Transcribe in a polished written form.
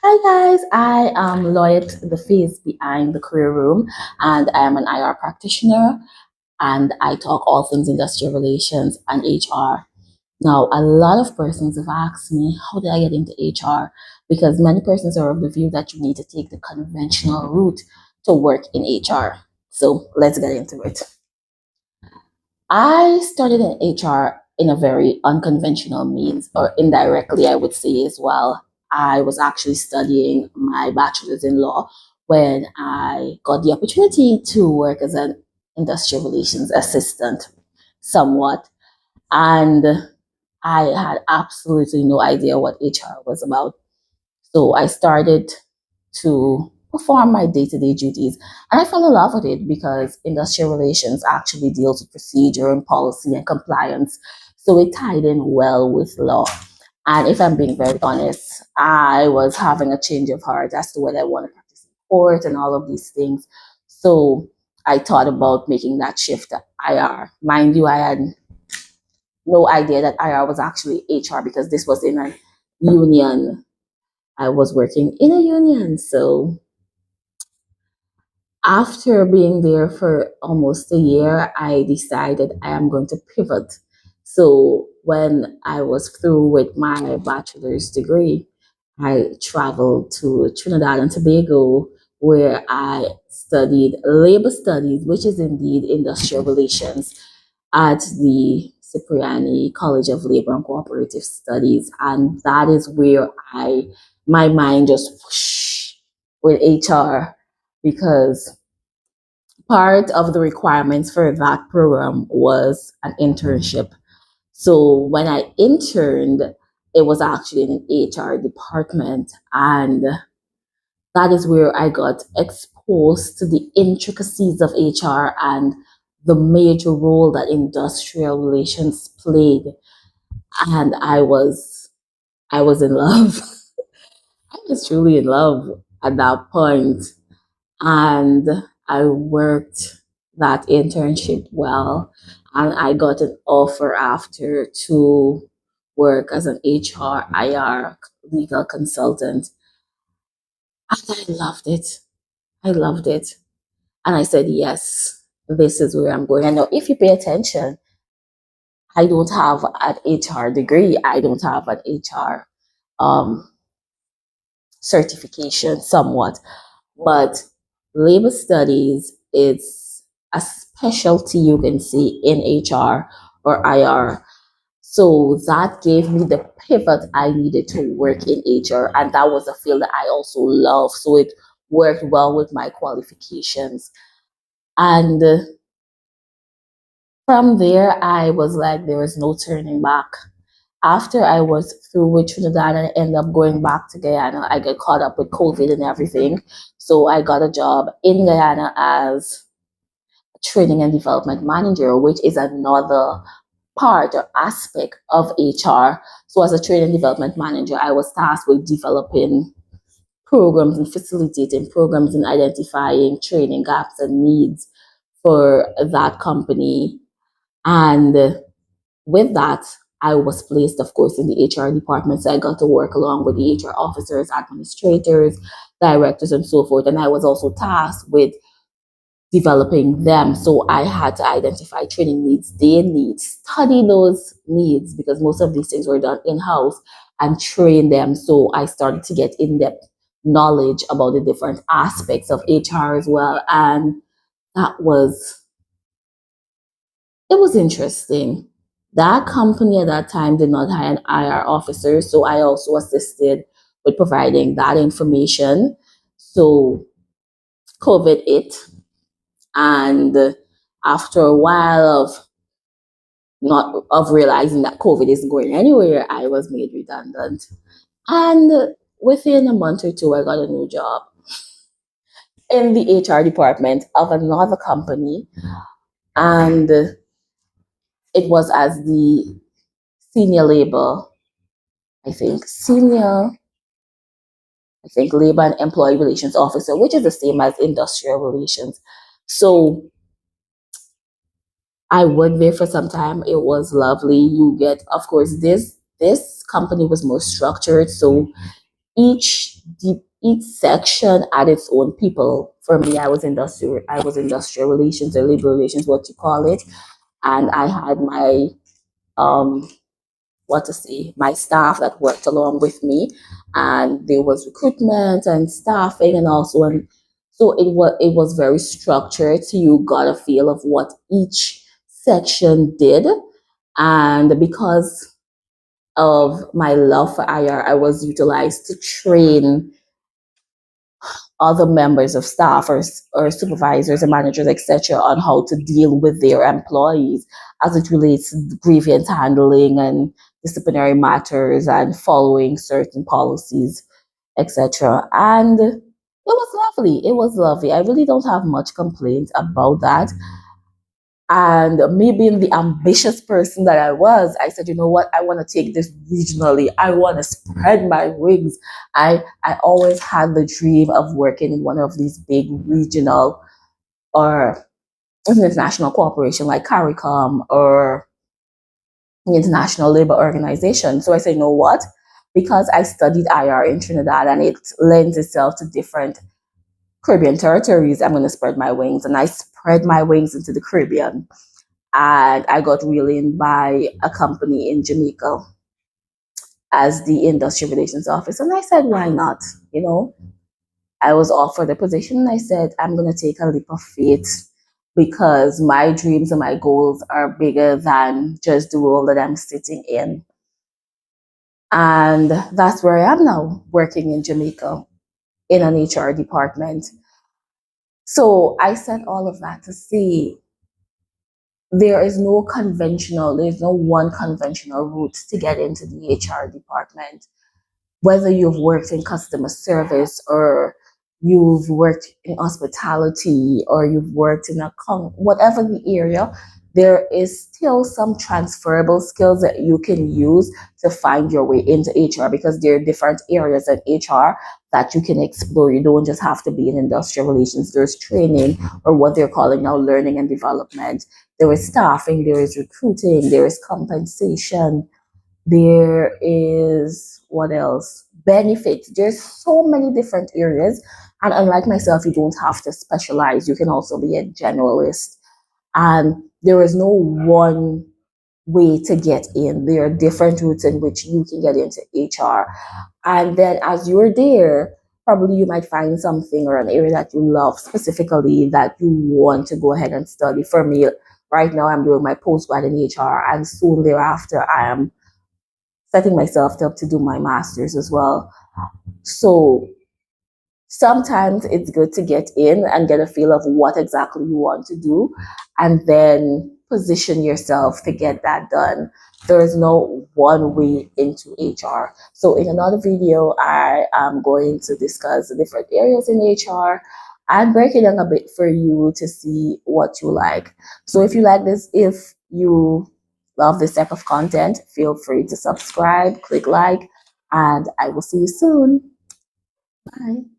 Hi guys, I am Lloyd, the face behind the career room, and I am an IR practitioner and I talk all things industrial relations and HR. Now, a lot of persons have asked me, how did I get into HR? Because many persons are of the view that you need to take the conventional route to work in HR. So let's get into it. I started in HR in a very unconventional means, or indirectly, I would say as well. I was actually studying my bachelor's in law when I got the opportunity to work as an industrial relations assistant, somewhat. And I had absolutely no idea what HR was about. So I started to perform my day-to-day duties. And I fell in love with it because industrial relations actually deals with procedure and policy and compliance. So it tied in well with law. And if I'm being very honest, I was having a change of heart as to whether I want to practice in court and all of these things. So I thought about making that shift to IR. Mind you, I had no idea that IR was actually HR because this was in a union. I was working in a union. So after being there for almost a year, I decided I am going to pivot. So when I was through with my bachelor's degree, I traveled to Trinidad and Tobago, where I studied labor studies, which is indeed industrial relations, at the Cipriani College of Labor and Cooperative Studies. And that is where my mind just whoosh with HR, because part of the requirements for that program was an internship. So when I interned, it was actually in an HR department. And that is where I got exposed to the intricacies of HR and the major role that industrial relations played. And I was in love. I was truly in love at that point. And I worked that internship well, and I got an offer after to work as an HR IR legal consultant, and I loved it. I loved it, and I said yes. This is where I'm going. And now, if you pay attention, I don't have an HR degree. I don't have an HR um, certification, somewhat. But labor studies is a specialty you can see in HR or IR. So that gave me the pivot I needed to work in HR. And that was a field that I also love. So it worked well with my qualifications. And from there, I was like, there was no turning back. After I was through with Trinidad and I ended up going back to Guyana, I got caught up with COVID and everything. So I got a job in Guyana as a training and development manager, which is another part or aspect of HR. So as a training and development manager, I was tasked with developing programs and facilitating programs and identifying training gaps and needs for that company. And with that, I was placed, of course, in the HR department. So I got to work along with the HR officers, administrators, directors, and so forth. And I was also tasked with developing them. So I had to identify training needs, their needs, study those needs because most of these things were done in house and train them. So I started to get in depth knowledge about the different aspects of HR as well. And that was it was interesting. That company at that time did not hire an IR officer, so I also assisted with providing that information. So COVID hit, and after a while of not of realizing that COVID isn't going anywhere, I was made redundant. And within a month or two, I got a new job in the HR department of another company, and it was as the senior labor I think, senior, I think, labor and employee relations officer, which is the same as industrial relations. So I worked there for some time. It was lovely. You get, of course, this company was more structured. So each section had its own people. For me, I was industrial relations or labor relations, what you call it, and I had my um what to say, my staff that worked along with me, and there was recruitment and staffing and also, and so it was very structured. So you got a feel of what each section did, and because of my love for IR, I was utilized to train other members of staff or supervisors and managers, etc., on how to deal with their employees as it relates to grievance handling and disciplinary matters and following certain policies, etc. And it was lovely. It was lovely. I really don't have much complaint about that. And me being the ambitious person that I was, I said, you know what, I want to take this regionally. I want to spread my wings. I always had the dream of working in one of these big regional or international corporation like CARICOM or the International Labor Organization. So I said, you know what? Because I studied IR in Trinidad and it lends itself to different Caribbean territories, I'm going to spread my wings. And I spread my wings into the Caribbean. And I got really in by a company in Jamaica as the industrial relations officer. And I said, why not? You know, I was offered a position and I said, I'm going to take a leap of faith because my dreams and my goals are bigger than just the role that I'm sitting in. And that's where I am now, working in Jamaica in an HR department. So I said all of that to say there's no one conventional route to get into the HR department. Whether you've worked in customer service or you've worked in hospitality or you've worked in whatever the area, there is still some transferable skills that you can use to find your way into HR because there are different areas in HR that you can explore. You don't just have to be in industrial relations. There's training or what they're calling now learning and development. There is staffing, there is recruiting, there is compensation, there is what else? Benefits. There's so many different areas. And unlike myself, you don't have to specialize. You can also be a generalist. And there is no one way to get in. There are different routes in which you can get into HR. And then as you're there, probably you might find something or an area that you love specifically that you want to go ahead and study. For me, right now, I'm doing my postgrad in HR, and soon thereafter, I am setting myself up to do my master's as well. So sometimes it's good to get in and get a feel of what exactly you want to do and then position yourself to get that done. There is no one way into HR. So in another video, I am going to discuss the different areas in HR and break it down a bit for you to see what you like. So if you like this, if you love this type of content, feel free to subscribe, click like, and I will see you soon. Bye.